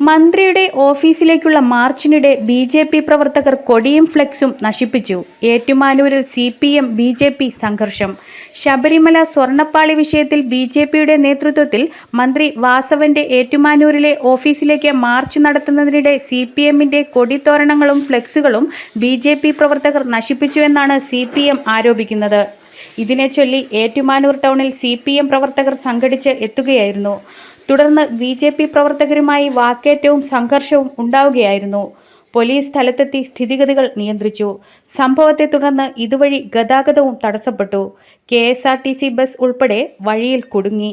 മന്ത്രിയുടെ ഓഫീസിലേക്കുള്ള മാർച്ചിനിടെ ബി.ജെ.പി. പ്രവർത്തകർ കൊടിയും ഫ്ലെക്സും നശിപ്പിച്ചു. ഏറ്റുമാനൂരിൽ CPM-BJP സംഘർഷം. ശബരിമല സ്വർണ്ണപ്പാളി വിഷയത്തിൽ ബി.ജെ.പിയുടെ നേതൃത്വത്തിൽ മന്ത്രി വാസവന്റെ ഏറ്റുമാനൂരിലെ ഓഫീസിലേക്ക് മാർച്ച് നടത്തുന്നതിനിടെ CPM-ന്റെ കൊടിത്തോരണങ്ങളും ഫ്ലെക്സുകളും ബി.ജെ.പി. പ്രവർത്തകർ നശിപ്പിച്ചുവെന്നാണ് CPM ആരോപിക്കുന്നത്. ഇതിനെ ചൊല്ലി ഏറ്റുമാനൂർ ടൗണിൽ CPM പ്രവർത്തകർ സംഘടിച്ച് എത്തുകയായിരുന്നു. തുടർന്ന് ബി.ജെ.പി. പ്രവർത്തകരുമായി വാക്കേറ്റവും സംഘർഷവും ഉണ്ടാവുകയായിരുന്നു. പോലീസ് സ്ഥലത്തെത്തി സ്ഥിതിഗതികൾ നിയന്ത്രിച്ചു. സംഭവത്തെ തുടർന്ന് ഇതുവഴി ഗതാഗതവും തടസ്സപ്പെട്ടു. KSRTC ബസ് ഉൾപ്പെടെ വഴിയിൽ കുടുങ്ങി.